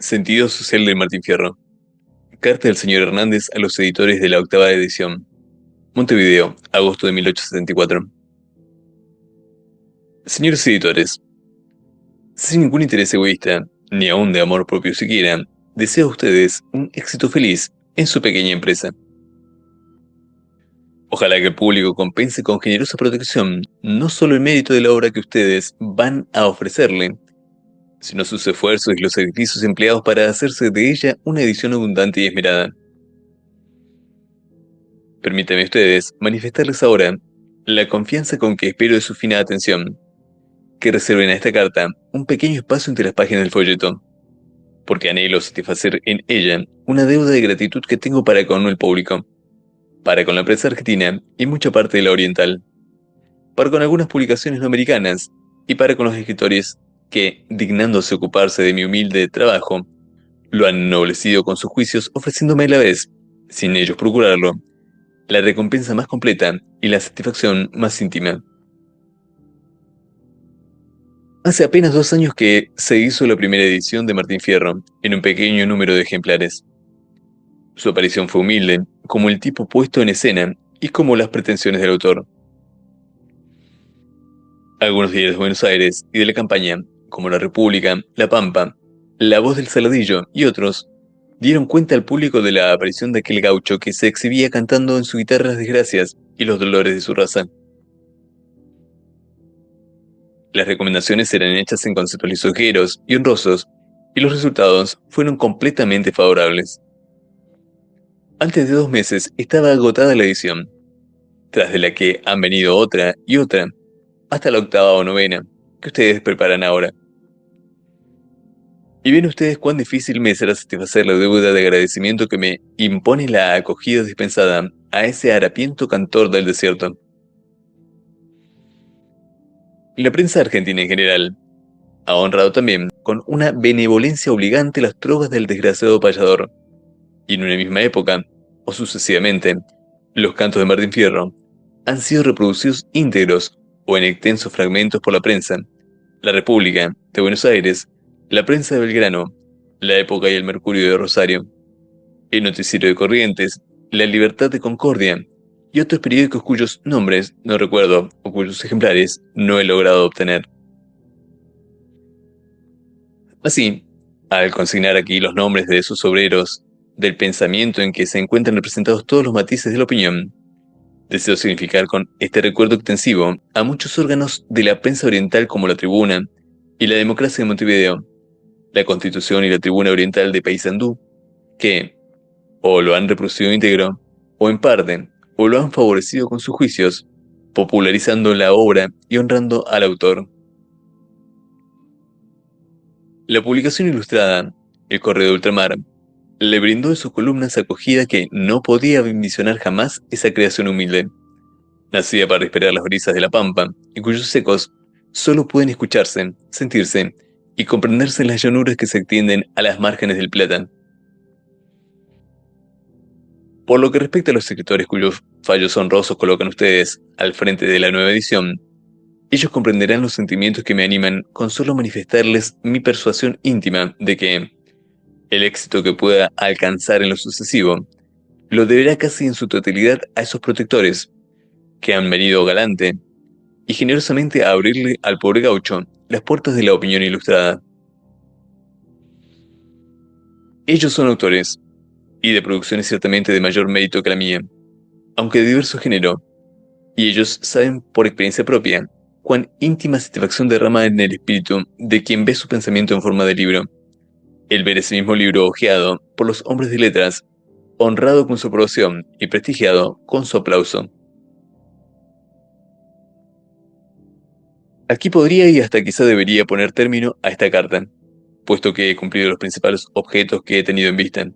Sentido social de Martín Fierro. Carta del señor Hernández a los editores de la octava edición. Montevideo, agosto de 1874. Señores editores, sin ningún interés egoísta, ni aun de amor propio siquiera, deseo a ustedes un éxito feliz en su pequeña empresa. Ojalá que el público compense con generosa protección no solo el mérito de la obra que ustedes van a ofrecerle, sino sus esfuerzos y los sacrificios empleados para hacerse de ella una edición abundante y esmerada. Permítanme ustedes manifestarles ahora la confianza con que espero de su fina atención, que reserven a esta carta un pequeño espacio entre las páginas del folleto, porque anhelo satisfacer en ella una deuda de gratitud que tengo para con el público, para con la prensa argentina y mucha parte de la oriental, para con algunas publicaciones no americanas y para con los escritores que, dignándose ocuparse de mi humilde trabajo, lo han ennoblecido con sus juicios ofreciéndome a la vez, sin ellos procurarlo, la recompensa más completa y la satisfacción más íntima. Hace apenas 2 años que se hizo la primera edición de Martín Fierro, en un pequeño número de ejemplares. Su aparición fue humilde, como el tipo puesto en escena y como las pretensiones del autor. Algunos diarios de Buenos Aires y de la campaña, como La República, La Pampa, La Voz del Saladillo y otros, dieron cuenta al público de la aparición de aquel gaucho que se exhibía cantando en su guitarra las desgracias y los dolores de su raza. Las recomendaciones eran hechas en conceptos lisonjeros y honrosos, y los resultados fueron completamente favorables. Antes de 2 meses estaba agotada la edición, tras de la que han venido otra y otra, hasta la octava o novena, que ustedes preparan ahora. Y ven ustedes cuán difícil me será satisfacer la deuda de agradecimiento que me impone la acogida dispensada a ese harapiento cantor del desierto. La prensa argentina en general ha honrado también con una benevolencia obligante las trovas del desgraciado payador, y en una misma época, o sucesivamente, los cantos de Martín Fierro han sido reproducidos íntegros o en extensos fragmentos por la prensa, La República de Buenos Aires, la prensa de Belgrano, La Época y el Mercurio de Rosario, el Noticiero de Corrientes, La Libertad de Concordia y otros periódicos cuyos nombres no recuerdo o cuyos ejemplares no he logrado obtener. Así, al consignar aquí los nombres de esos obreros del pensamiento en que se encuentran representados todos los matices de la opinión, deseo significar con este recuerdo extensivo a muchos órganos de la prensa oriental como la Tribuna y la Democracia de Montevideo, la Constitución y la Tribuna Oriental de Paysandú, que o lo han reproducido íntegro, o en parte, o lo han favorecido con sus juicios, popularizando la obra y honrando al autor. La publicación ilustrada, El Correo de Ultramar, le brindó en sus columnas acogida que no podía ambicionar jamás esa creación humilde, nacida para esperar las brisas de la pampa, y cuyos ecos solo pueden escucharse, sentirse y comprenderse en las llanuras que se extienden a las márgenes del Plata. Por lo que respecta a los escritores cuyos fallos honrosos colocan ustedes al frente de la nueva edición, ellos comprenderán los sentimientos que me animan con solo manifestarles mi persuasión íntima de que el éxito que pueda alcanzar en lo sucesivo lo deberá casi en su totalidad a esos protectores que han venido galante y generosamente a abrirle al pobre gaucho las puertas de la opinión ilustrada. Ellos son autores, y de producciones ciertamente de mayor mérito que la mía, aunque de diverso género, y ellos saben por experiencia propia cuán íntima satisfacción derrama en el espíritu de quien ve su pensamiento en forma de libro, el ver ese mismo libro hojeado por los hombres de letras, honrado con su aprobación y prestigiado con su aplauso. Aquí podría y hasta quizá debería poner término a esta carta, puesto que he cumplido los principales objetos que he tenido en vista.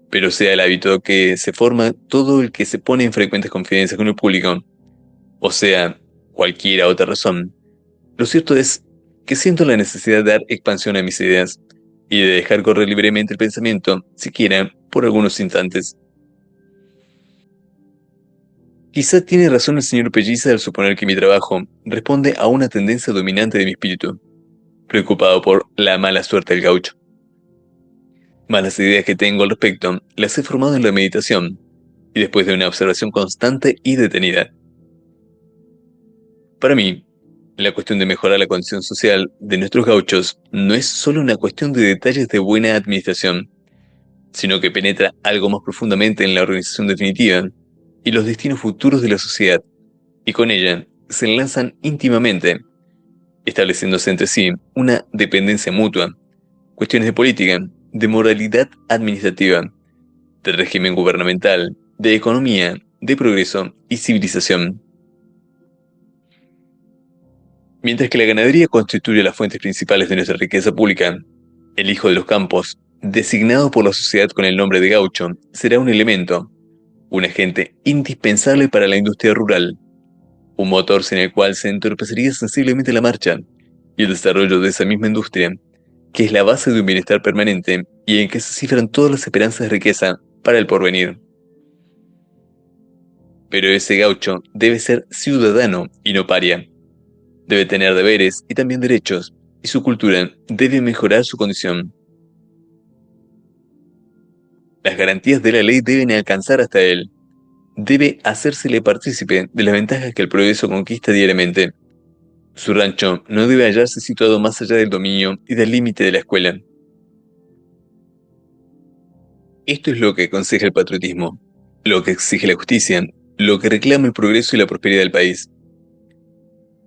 Pero sea el hábito que se forma todo el que se pone en frecuentes confidencias con el público, o sea, cualquiera otra razón, lo cierto es que siento la necesidad de dar expansión a mis ideas y de dejar correr libremente el pensamiento, siquiera por algunos instantes. Quizá tiene razón el señor Pelliza al suponer que mi trabajo responde a una tendencia dominante de mi espíritu, preocupado por la mala suerte del gaucho. Más las ideas que tengo al respecto las he formado en la meditación y después de una observación constante y detenida. Para mí, la cuestión de mejorar la condición social de nuestros gauchos no es solo una cuestión de detalles de buena administración, sino que penetra algo más profundamente en la organización definitiva y los destinos futuros de la sociedad, y con ella se enlazan íntimamente, estableciéndose entre sí una dependencia mutua, cuestiones de política, de moralidad administrativa, de régimen gubernamental, de economía, de progreso y civilización. Mientras que la ganadería constituye las fuentes principales de nuestra riqueza pública, el hijo de los campos, designado por la sociedad con el nombre de gaucho, será un elemento, un agente indispensable para la industria rural, un motor sin el cual se entorpecería sensiblemente la marcha y el desarrollo de esa misma industria, que es la base de un bienestar permanente y en que se cifran todas las esperanzas de riqueza para el porvenir. Pero ese gaucho debe ser ciudadano y no paria. Debe tener deberes y también derechos, y su cultura debe mejorar su condición. Las garantías de la ley deben alcanzar hasta él. Debe hacérsele partícipe de las ventajas que el progreso conquista diariamente. Su rancho no debe hallarse situado más allá del dominio y del límite de la escuela. Esto es lo que aconseja el patriotismo, lo que exige la justicia, lo que reclama el progreso y la prosperidad del país.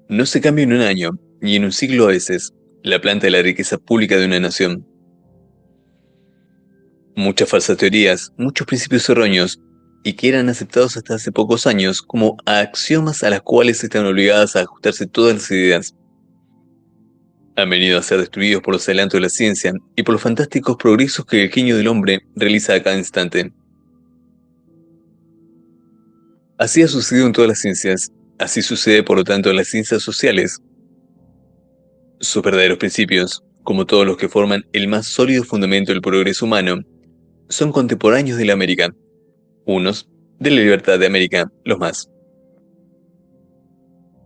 No se cambia en un año, ni en un siglo a veces, la planta de la riqueza pública de una nación. Muchas falsas teorías, muchos principios erróneos, y que eran aceptados hasta hace pocos años como axiomas a las cuales están obligadas a ajustarse todas las ideas, han venido a ser destruidos por los adelantos de la ciencia y por los fantásticos progresos que el genio del hombre realiza a cada instante. Así ha sucedido en todas las ciencias, así sucede por lo tanto en las ciencias sociales. Sus verdaderos principios, como todos los que forman el más sólido fundamento del progreso humano, son contemporáneos de la América, unos de la libertad de América, los más.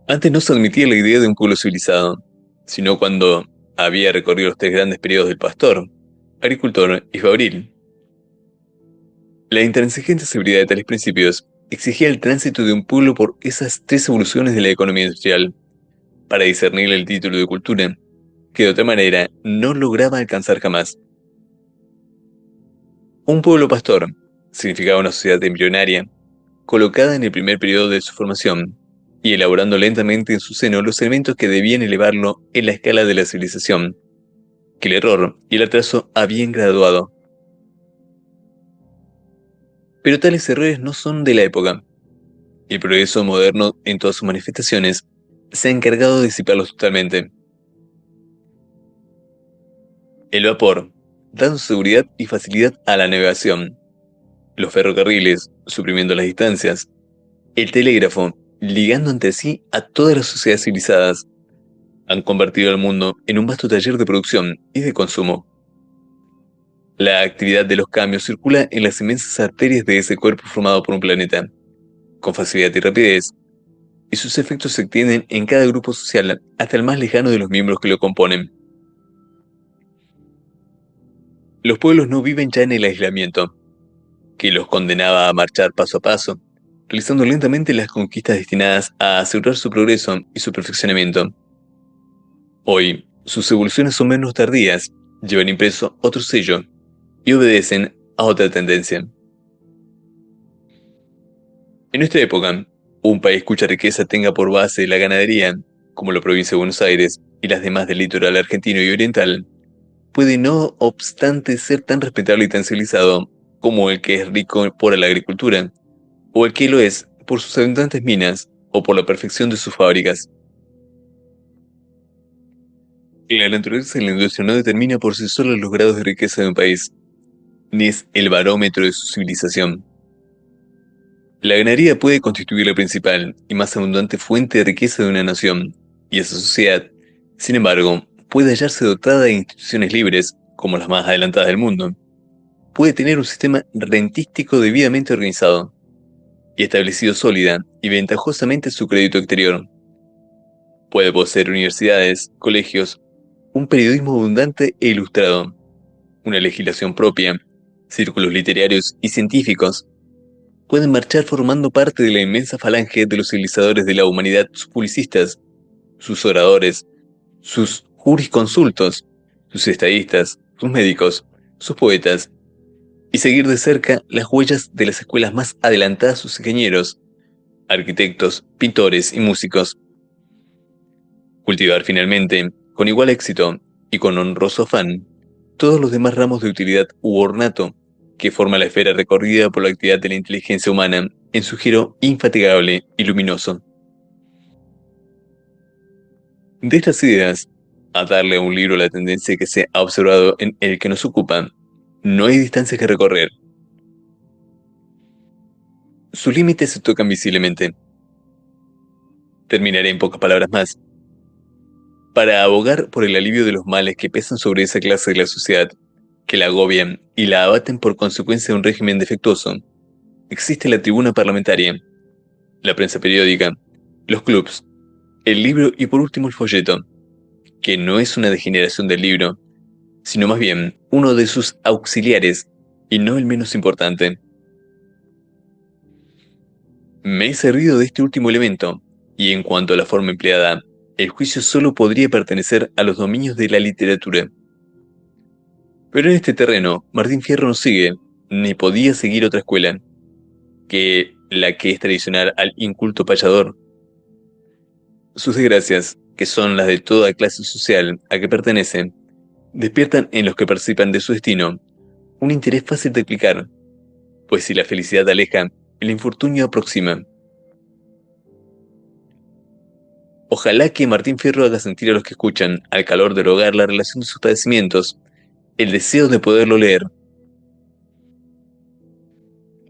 Antes no se admitía la idea de un pueblo civilizado, sino cuando había recorrido los tres grandes periodos del pastor, agricultor y fabril. La intransigente seguridad de tales principios exigía el tránsito de un pueblo por esas tres evoluciones de la economía industrial, para discernir el título de cultura, que de otra manera no lograba alcanzar jamás. Un pueblo pastor significaba una sociedad embrionaria, colocada en el primer periodo de su formación, y elaborando lentamente en su seno los elementos que debían elevarlo en la escala de la civilización, que el error y el atraso habían graduado. Pero tales errores no son de la época. El progreso moderno, en todas sus manifestaciones, se ha encargado de disiparlos totalmente. El vapor, dando seguridad y facilidad a la navegación. Los ferrocarriles, suprimiendo las distancias. El telégrafo, ligando entre sí a todas las sociedades civilizadas, han convertido al mundo en un vasto taller de producción y de consumo. La actividad de los cambios circula en las inmensas arterias de ese cuerpo formado por un planeta, con facilidad y rapidez, y sus efectos se extienden en cada grupo social hasta el más lejano de los miembros que lo componen. Los pueblos no viven ya en el aislamiento, que los condenaba a marchar paso a paso, realizando lentamente las conquistas destinadas a asegurar su progreso y su perfeccionamiento. Hoy, sus evoluciones son menos tardías, llevan impreso otro sello y obedecen a otra tendencia. En nuestra época, un país cuya riqueza tenga por base la ganadería, como la provincia de Buenos Aires y las demás del litoral argentino y oriental, puede no obstante ser tan respetable y tan civilizado como el que es rico por la agricultura, o el que lo es por sus abundantes minas o por la perfección de sus fábricas. La naturaleza de la industria no determina por sí sola los grados de riqueza de un país, ni es el barómetro de su civilización. La ganadería puede constituir la principal y más abundante fuente de riqueza de una nación, y esa sociedad, sin embargo, puede hallarse dotada de instituciones libres, como las más adelantadas del mundo. Puede tener un sistema rentístico debidamente organizado y establecido sólida y ventajosamente su crédito exterior. Puede poseer universidades, colegios, un periodismo abundante e ilustrado, una legislación propia, círculos literarios y científicos, pueden marchar formando parte de la inmensa falange de los civilizadores de la humanidad, sus publicistas, sus oradores, sus jurisconsultos, sus estadistas, sus médicos, sus poetas, y seguir de cerca las huellas de las escuelas más adelantadas, sus ingenieros, arquitectos, pintores y músicos. Cultivar finalmente, con igual éxito y con honroso afán, todos los demás ramos de utilidad u ornato que forma la esfera recorrida por la actividad de la inteligencia humana en su giro infatigable y luminoso. De estas ideas, a darle a un libro la tendencia que se ha observado en el que nos ocupa, no hay distancias que recorrer. Sus límites se tocan visiblemente. Terminaré en pocas palabras más. Para abogar por el alivio de los males que pesan sobre esa clase de la sociedad, que la agobian y la abaten por consecuencia de un régimen defectuoso, existe la tribuna parlamentaria, la prensa periódica, los clubs, el libro y por último el folleto, que no es una degeneración del libro, sino más bien uno de sus auxiliares, y no el menos importante. Me he servido de este último elemento, y en cuanto a la forma empleada, el juicio solo podría pertenecer a los dominios de la literatura. Pero en este terreno, Martín Fierro no sigue, ni podía seguir otra escuela, que la que es tradicional al inculto payador. Sus desgracias, que son las de toda clase social a que pertenece, despiertan en los que participan de su destino un interés fácil de explicar, pues si la felicidad aleja, el infortunio aproxima. Ojalá que Martín Fierro haga sentir a los que escuchan, al calor del hogar, la relación de sus padecimientos, el deseo de poderlo leer.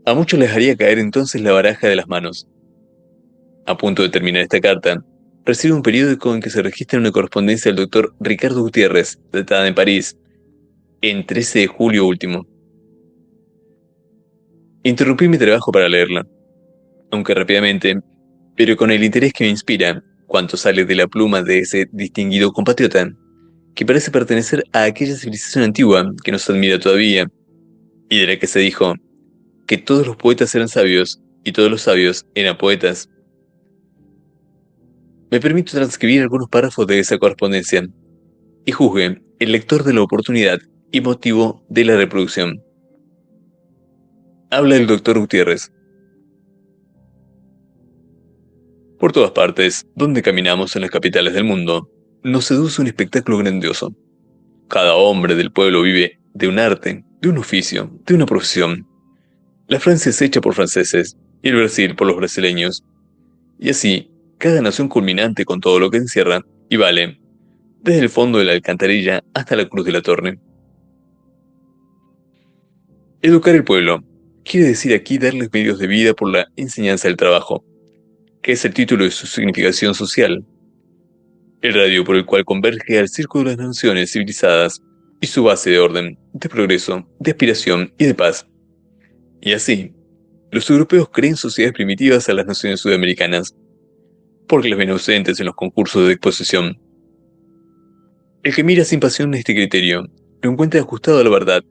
A muchos les haría caer entonces la baraja de las manos. A punto de terminar esta carta, recibe un periódico en que se registra una correspondencia del doctor Ricardo Gutiérrez, datada en París, en 13 de julio último. Interrumpí mi trabajo para leerla, aunque rápidamente, pero con el interés que me inspira, cuanto sale de la pluma de ese distinguido compatriota, que parece pertenecer a aquella civilización antigua que nos admira todavía, y de la que se dijo que todos los poetas eran sabios y todos los sabios eran poetas. Me permito transcribir algunos párrafos de esa correspondencia, y juzgue el lector de la oportunidad y motivo de la reproducción. Habla el doctor Gutiérrez. Por todas partes, donde caminamos en las capitales del mundo, nos seduce un espectáculo grandioso. Cada hombre del pueblo vive de un arte, de un oficio, de una profesión. La Francia es hecha por franceses, y el Brasil por los brasileños. Y así, cada nación culminante con todo lo que encierra, y vale, desde el fondo de la alcantarilla hasta la cruz de la torre. Educar el pueblo quiere decir aquí darles medios de vida por la enseñanza del trabajo, que es el título de su significación social. El radio por el cual converge al círculo de las naciones civilizadas y su base de orden, de progreso, de aspiración y de paz. Y así, los europeos creen sociedades primitivas a las naciones sudamericanas, porque las ven ausentes en los concursos de exposición. El que mira sin pasión este criterio, lo encuentra ajustado a la verdad,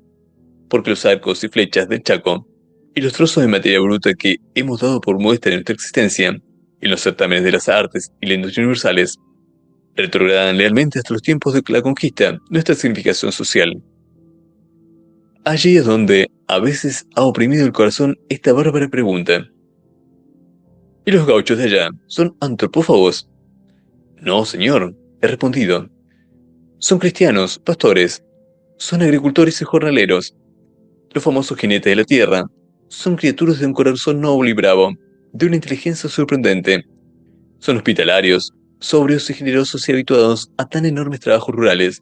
porque los arcos y flechas del Chaco, y los trozos de materia bruta que hemos dado por muestra de nuestra existencia, en los certámenes de las artes y las industrias universales, retrogradan lealmente hasta los tiempos de la conquista nuestra significación social. Allí es donde, a veces, ha oprimido el corazón esta bárbara pregunta. ¿Y los gauchos de allá son antropófagos? No, señor, he respondido. Son cristianos, pastores, son agricultores y jornaleros. Los famosos jinetes de la tierra son criaturas de un corazón noble y bravo, de una inteligencia sorprendente. Son hospitalarios, sobrios y generosos y habituados a tan enormes trabajos rurales,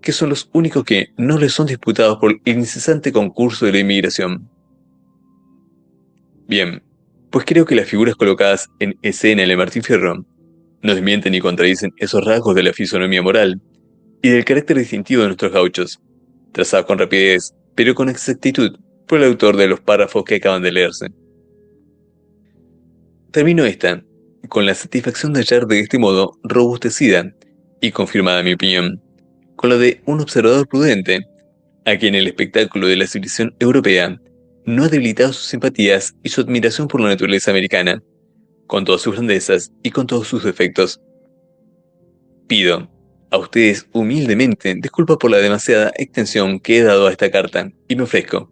que son los únicos que no les son disputados por el incesante concurso de la inmigración. Bien, pues creo que las figuras colocadas en escena en el Martín Fierro no desmienten ni contradicen esos rasgos de la fisonomía moral y del carácter distintivo de nuestros gauchos, trazados con rapidez, pero con exactitud, por el autor de los párrafos que acaban de leerse. Termino esta, con la satisfacción de hallar de este modo robustecida y confirmada mi opinión, con la de un observador prudente, a quien el espectáculo de la civilización europea no ha debilitado sus simpatías y su admiración por la naturaleza americana, con todas sus grandezas y con todos sus defectos. Pido a ustedes humildemente disculpas por la demasiada extensión que he dado a esta carta y me ofrezco,